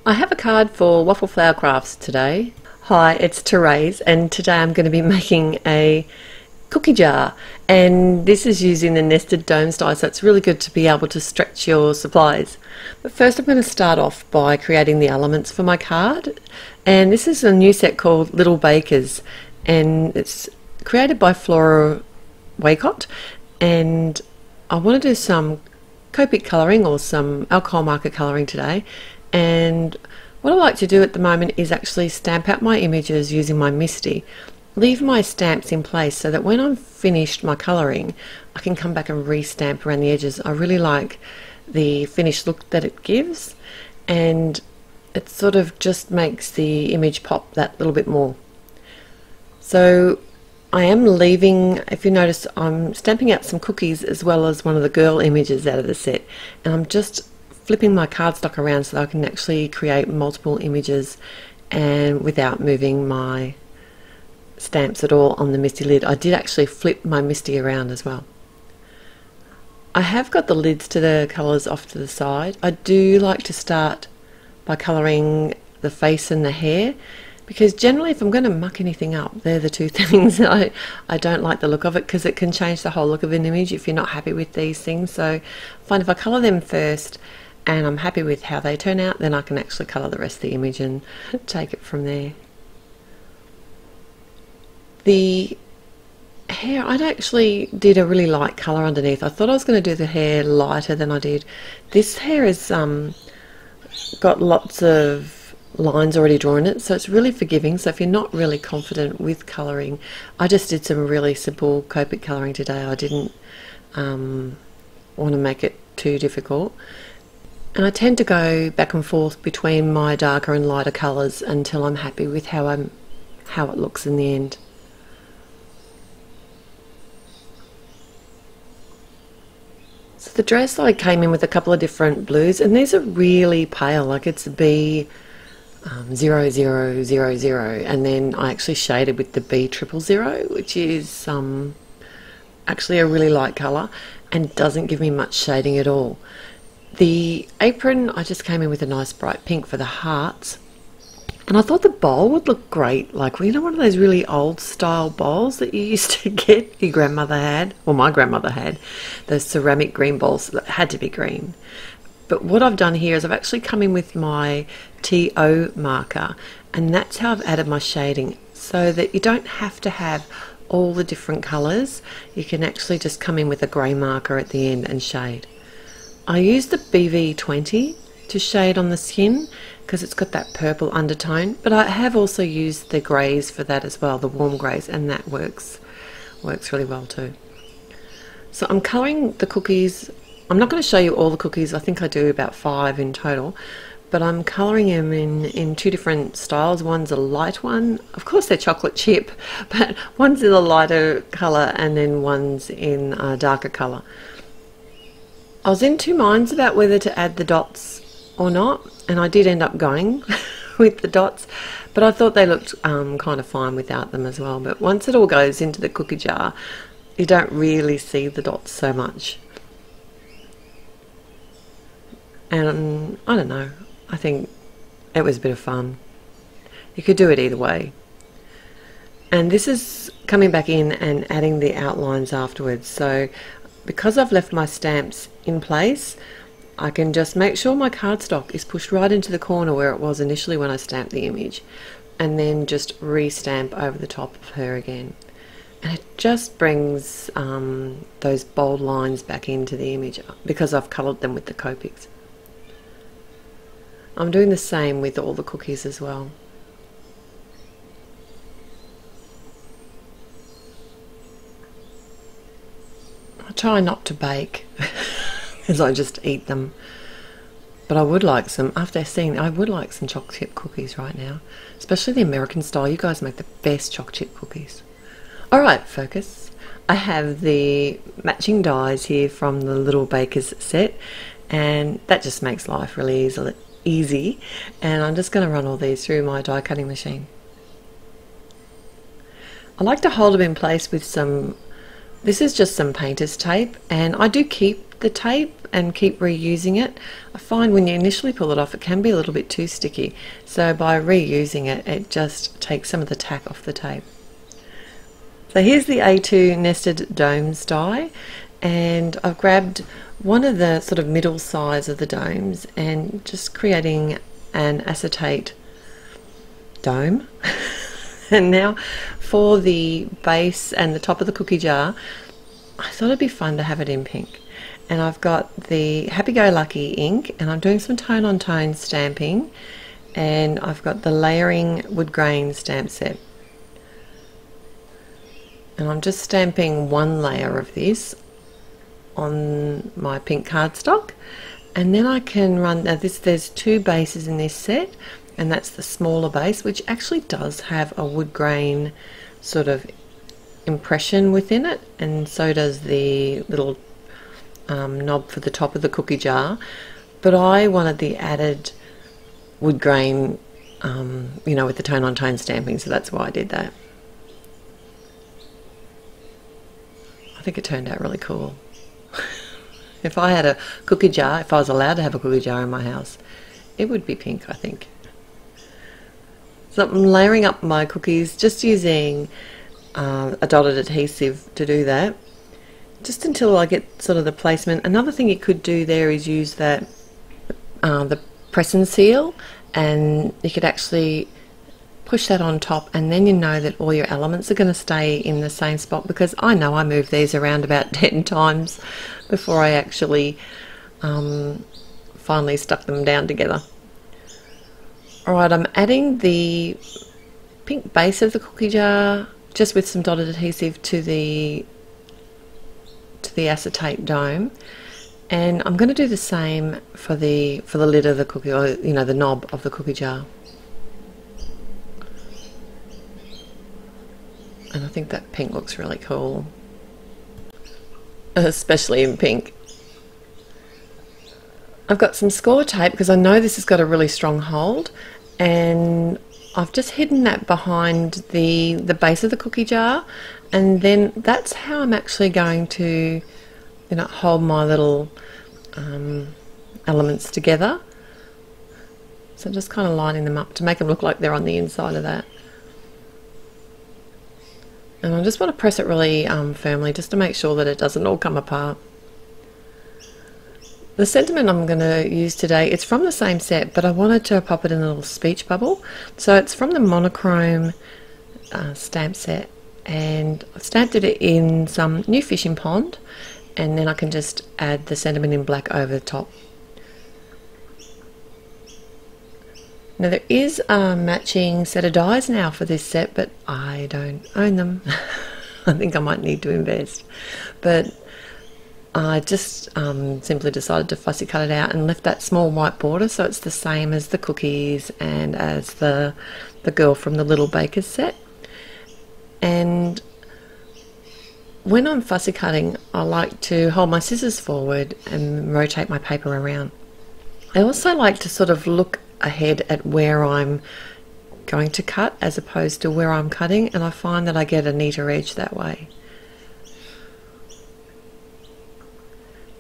I have a card for Waffle Flower Crafts today. Hi, it's Therese, and today I'm going to be making a cookie jar, and this is using the nested dome style, so it's really good to be able to stretch your supplies. But first I'm going to start off by creating the elements for my card, and this is a new set called Little Bakers, and it's created by Flora Waycott, and I want to do some Copic colouring or some alcohol marker colouring today. And what I like to do at the moment is actually stamp out my images using my MISTI. Leave my stamps in place so that when I'm finished my colouring I can come back and re-stamp around the edges. I really like the finished look that it gives, and it sort of just makes the image pop that little bit more. So I am leaving, if you notice, I'm stamping out some cookies as well as one of the girl images out of the set, and I'm just flipping my cardstock around so that I can actually create multiple images and without moving my stamps at all on the MISTI lid. I did actually flip my MISTI around as well. I have got the lids to the colours off to the side. I do like to start by colouring the face and the hair, because generally if I'm going to muck anything up, they're the two things that I don't like the look of it, because it can change the whole look of an image if you're not happy with these things. So I find if I colour them first and I'm happy with how they turn out, then I can actually colour the rest of the image and take it from there. The hair, I actually did a really light colour underneath. I thought I was going to do the hair lighter than I did. This hair has got lots of lines already drawn in it, so it's really forgiving. So if you're not really confident with colouring, I just did some really simple Copic colouring today. I didn't want to make it too difficult. And I tend to go back and forth between my darker and lighter colours until I'm happy with how it looks in the end. So the dress, I came in with a couple of different blues, and these are really pale, like it's B 0000, and then I actually shaded with the B000, which is actually a really light colour and doesn't give me much shading at all. The apron, I just came in with a nice bright pink for the hearts, and I thought the bowl would look great, like, you know, one of those really old style bowls that you used to get, your grandmother had, or my grandmother had, those ceramic green bowls that had to be green. But what I've done here is I've actually come in with my TO marker, and that's how I've added my shading, so that you don't have to have all the different colours. You can actually just come in with a grey marker at the end and shade. I use the BV20 to shade on the skin because it's got that purple undertone, but I have also used the greys for that as well, the warm greys, and that works really well too. So I'm colouring the cookies. I'm not going to show you all the cookies. I think I do about 5 in total, but I'm colouring them in 2 different styles. One's a light one, of course they're chocolate chip, but one's in a lighter colour and then one's in a darker colour. I was in 2 minds about whether to add the dots or not, and I did end up going with the dots, but I thought they looked kind of fine without them as well. But once it all goes into the cookie jar, you don't really see the dots so much. And I don't know, I think it was a bit of fun. You could do it either way. And this is coming back in and adding the outlines afterwards. So because I've left my stamps in place, I can just make sure my cardstock is pushed right into the corner where it was initially when I stamped the image, and then just re-stamp over the top of her again. And it just brings those bold lines back into the image because I've coloured them with the Copics. I'm doing the same with all the cookies as well. I try not to bake because I just eat them, but I would like some, after seeing, I would like some chocolate chip cookies right now, especially the American style. You guys make the best chocolate chip cookies. Alright, focus. I have the matching dies here from the Little Bakers set, and that just makes life really easy, and I'm just going to run all these through my die cutting machine. I like to hold them in place with some, this is just some painter's tape, and I do keep the tape and keep reusing it. I find when you initially pull it off it can be a little bit too sticky, so by reusing it, it just takes some of the tack off the tape. So here's the A2 nested domes die, and I've grabbed one of the sort of middle size of the domes and just creating an acetate dome. And now for the base and the top of the cookie jar, I thought it'd be fun to have it in pink. And I've got the Happy Go Lucky ink, and I'm doing some tone on tone stamping, and I've got the layering wood grain stamp set. And I'm just stamping one layer of this on my pink cardstock, and then I can run, now there's two bases in this set, and that's the smaller base, which actually does have a wood grain sort of impression within it, and so does the little knob for the top of the cookie jar. But I wanted the added wood grain, you know, with the tone on tone stamping, so that's why I did that. I think it turned out really cool. If I had a cookie jar, if I was allowed to have a cookie jar in my house, it would be pink, I think. So I'm layering up my cookies, just using a dotted adhesive to do that, just until I get sort of the placement. Another thing you could do there is use that the press and seal, and you could actually push that on top, and then you know that all your elements are going to stay in the same spot, because I know I moved these around about 10 times before I actually finally stuck them down together. Alright, I'm adding the pink base of the cookie jar just with some dotted adhesive to the acetate dome, and I'm going to do the same for the lid of the cookie, or you know, the knob of the cookie jar. And I think that pink looks really cool, especially in pink. I've got some score tape because I know this has got a really strong hold, and I've just hidden that behind the base of the cookie jar, and then that's how I'm actually going to, you know, hold my little elements together. So just kind of lining them up to make them look like they're on the inside of that. And I just want to press it really firmly, just to make sure that it doesn't all come apart. The sentiment I'm going to use today, it's from the same set, but I wanted to pop it in a little speech bubble. So it's from the monochrome stamp set, and I've stamped it in some new fishing pond, and then I can just add the sentiment in black over the top. Now there is a matching set of dies now for this set, but I don't own them. I think I might need to invest. But I just simply decided to fussy cut it out and left that small white border, so it's the same as the cookies and as the girl from the Little Bakers set. And when I'm fussy cutting, I like to hold my scissors forward and rotate my paper around. I also like to sort of look ahead at where I'm going to cut as opposed to where I'm cutting, and I find that I get a neater edge that way.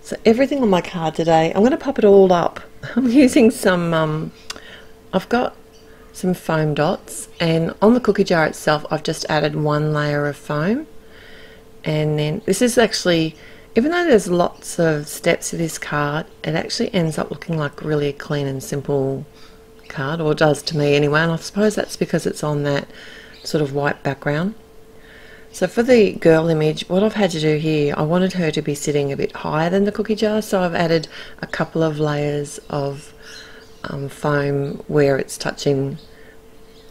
So everything on my card today, I'm going to pop it all up. I'm using some, I've got some foam dots, and on the cookie jar itself I've just added one layer of foam. And then this is actually, even though there's lots of steps to this card, it actually ends up looking like really a clean and simple card, or does to me anyway, and I suppose that's because it's on that sort of white background. So for the girl image, what I've had to do here, I wanted her to be sitting a bit higher than the cookie jar, so I've added a couple of layers of foam where it's touching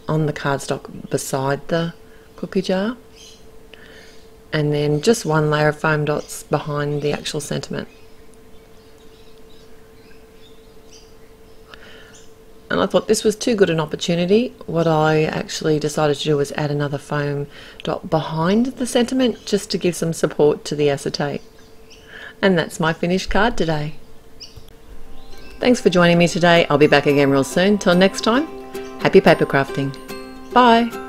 on the cardstock beside the cookie jar, and then just one layer of foam dots behind the actual sentiment. And I thought this was too good an opportunity. What I actually decided to do was add another foam dot behind the sentiment, just to give some support to the acetate. And that's my finished card today. Thanks for joining me today. I'll be back again real soon. Till next time, happy paper crafting. Bye.